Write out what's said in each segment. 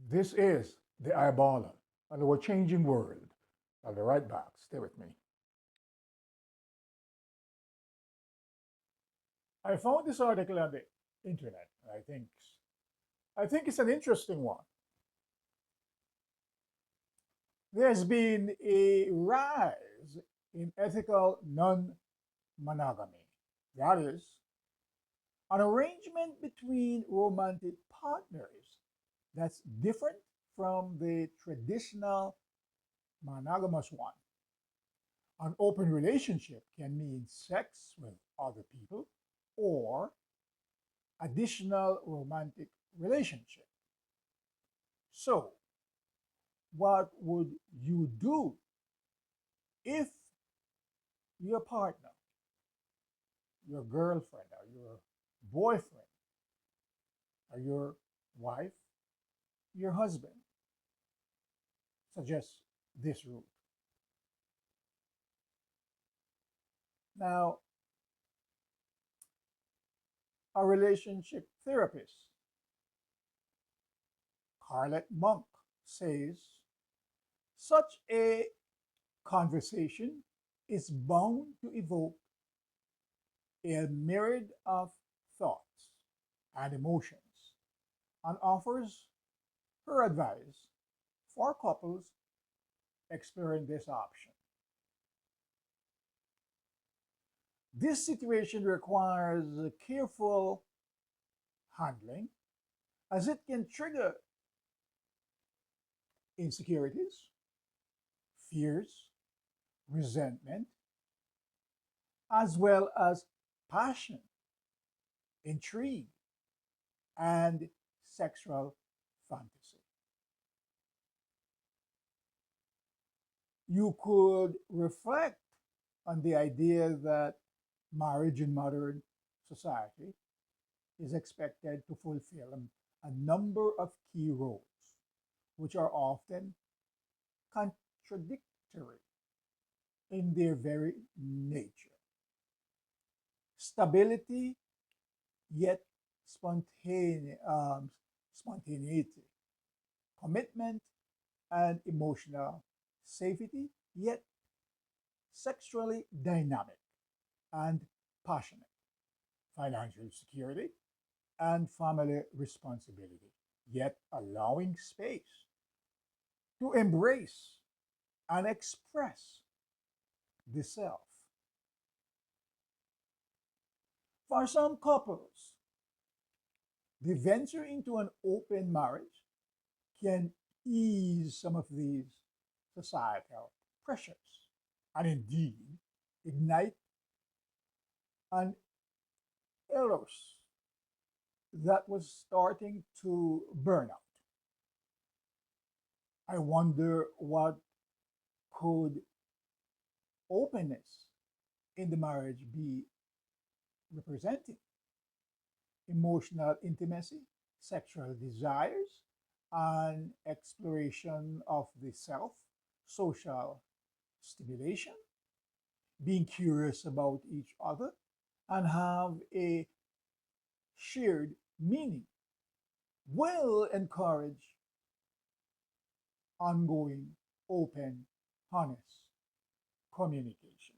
This is the Eyeball on our changing world. I'll be right back. Stay with me. I found this article on the internet. I think it's an interesting one. There's been a rise in ethical non-monogamy. That is, an arrangement between romantic partners that's different from the traditional monogamous one. An open relationship can mean sex with other people or additional romantic relationship. So, what would you do if your partner, your girlfriend, or your boyfriend, or your wife, your husband suggests this route? Now, a relationship therapist, Carlette Monk, says such a conversation is bound to evoke a myriad of thoughts and emotions and offers her advice for couples exploring this option. This situation requires careful handling as it can trigger insecurities, fears, resentment, as well as passion, intrigue, and sexual fantasy. You could reflect on the idea that marriage in modern society is expected to fulfill a number of key roles, which are often contradictory in their very nature. Stability, yet spontaneity, commitment, and emotional safety, yet sexually dynamic and passionate, financial security, and family responsibility, yet allowing space to embrace and express the self. For some couples, the venture into an open marriage can ease some of these societal pressures and indeed ignite an eros that was starting to burn out. I wonder what could openness in the marriage be representing: emotional intimacy, sexual desires, and exploration of the self, social stimulation, being curious about each other, and have a shared meaning will encourage ongoing, open, honest communication.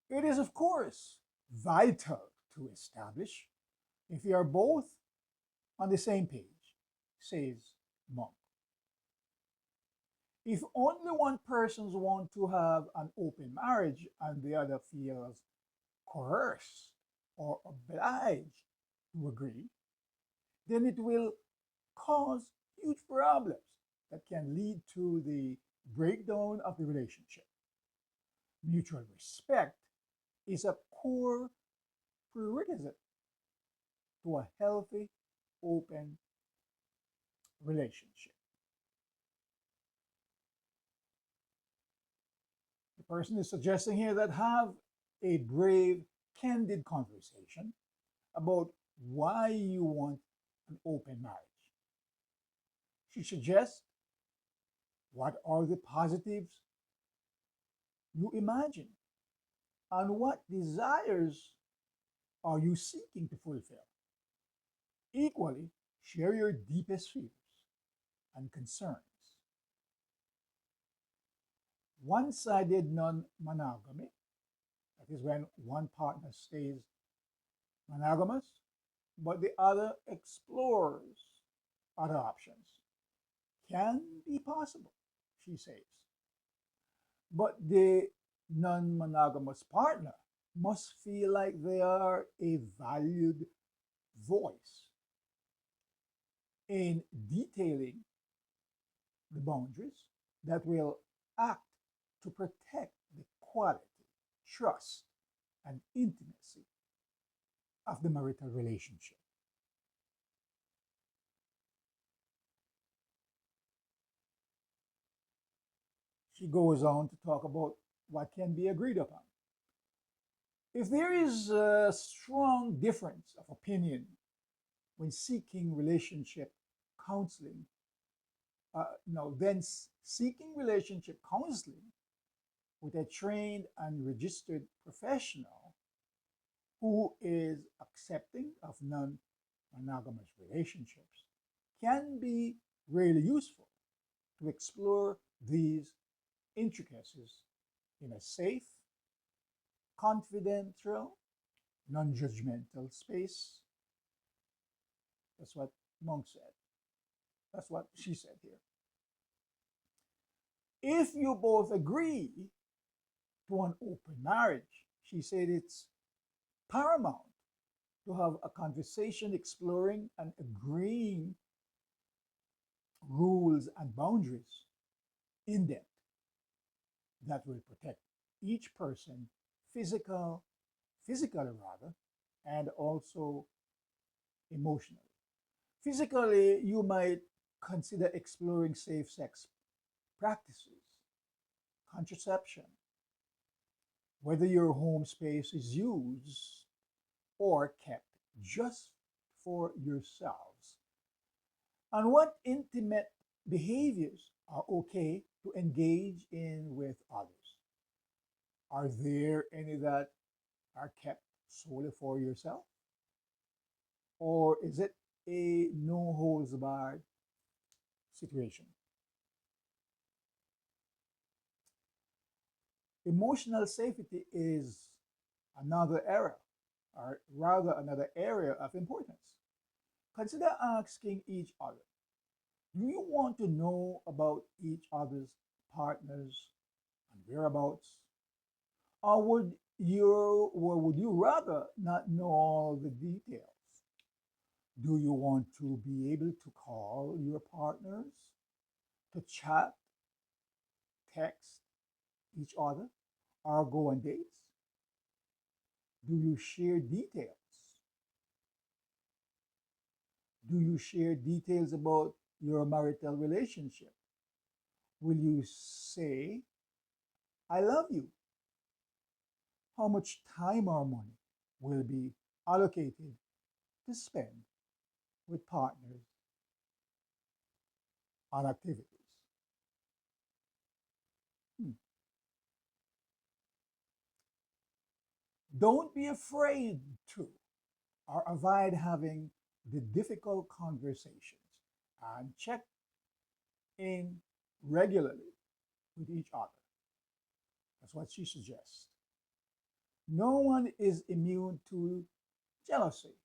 It is, of course, vital to establish if you are both on the same page, says Monk. If only one person wants to have an open marriage and the other feels coerced or obliged to agree, then it will cause huge problems that can lead to the breakdown of the relationship. Mutual respect is a core prerequisite to a healthy, open relationship. The person is suggesting here that have a brave, candid conversation about why you want an open marriage. She suggests what are the positives you imagine and what desires are you seeking to fulfill? Equally, share your deepest fears and concerns. One sided non monogamy, that is when one partner stays monogamous, but the other explores other options, can be possible, she says. But the non monogamous partner must feel like they are a valued voice in detailing the boundaries that will act to protect the quality, trust, and intimacy of the marital relationship. She goes on to talk about what can be agreed upon. If there is a strong difference of opinion when seeking relationship counseling, no, then seeking relationship counseling with a trained and registered professional who is accepting of non monogamous relationships can be really useful to explore these intricacies in a safe, confidential, non judgmental space. That's what Monk said. That's what she said here. If you both agree to an open marriage, she said it's paramount to have a conversation exploring and agreeing rules and boundaries in depth that will protect each person physical physically rather, and also emotionally. Physically, you might consider exploring safe sex practices, contraception, whether your home space is used or kept just for yourselves, and what intimate behaviors are okay to engage in with others. Are there any that are kept solely for yourself? Or is it a no holds barred situation? Emotional safety is another area, or rather another area of importance. Consider asking each other, do you want to know about each other's partners and whereabouts? Or would you rather not know all the details? Do you want to be able to call your partners, to chat, text each other, or go on dates? Do you share details? Do you share details about your marital relationship? Will you say, I love you? How much time or money will be allocated to spend with partners on activities? Hmm. Don't be afraid to or avoid having the difficult conversations and check in regularly with each other. That's what she suggests. No one is immune to jealousy,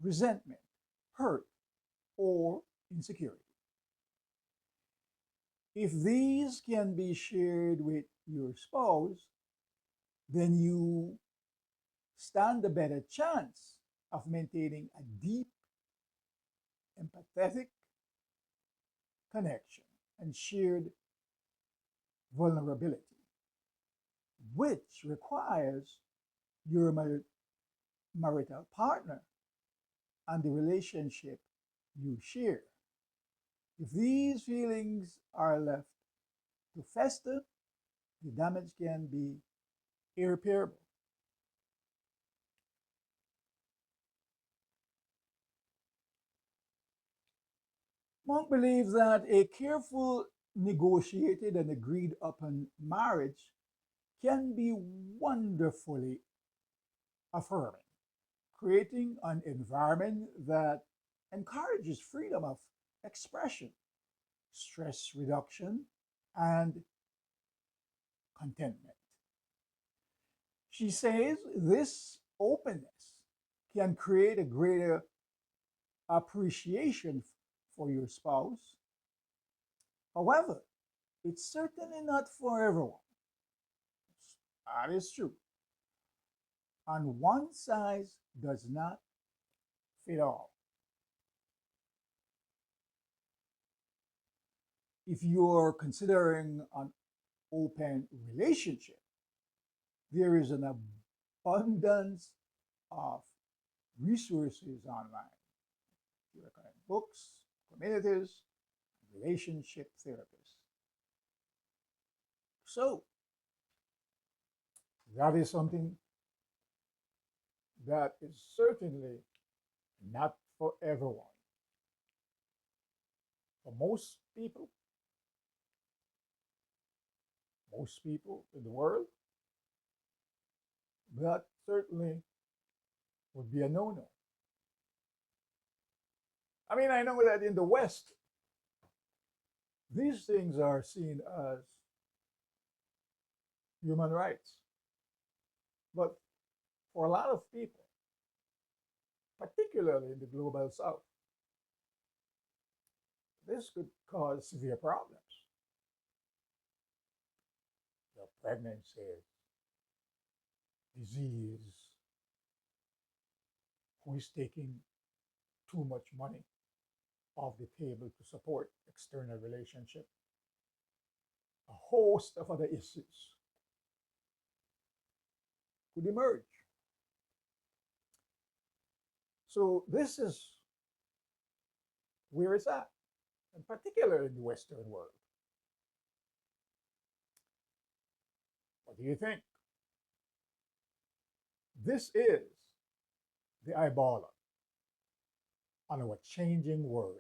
resentment, hurt, or insecurity. If these can be shared with your spouse, then you stand a better chance of maintaining a deep, empathetic connection and shared vulnerability, which requires your marital partner and the relationship you share. If these feelings are left to fester, the damage can be irreparable. Monk believes that a careful, negotiated, and agreed upon marriage can be wonderfully affirming, creating an environment that encourages freedom of expression, stress reduction, and contentment. She says this openness can create a greater appreciation for your spouse. However, it's certainly not for everyone. That is true. And one size does not fit all. If you're considering an open relationship, there is an abundance of resources online. You recommend books, communities, relationship therapists. So that is something that is certainly not for everyone. For most people in the world, that certainly would be a no-no. I mean, I know that in the West, these things are seen as human rights. But for a lot of people, particularly in the global south, this could cause severe problems. The pregnancy, disease, who is taking too much money off the table to support external relationship, a host of other issues could emerge. So this is where it's at, and particularly in the Western world. What do you think? This is the eyeball on our changing world.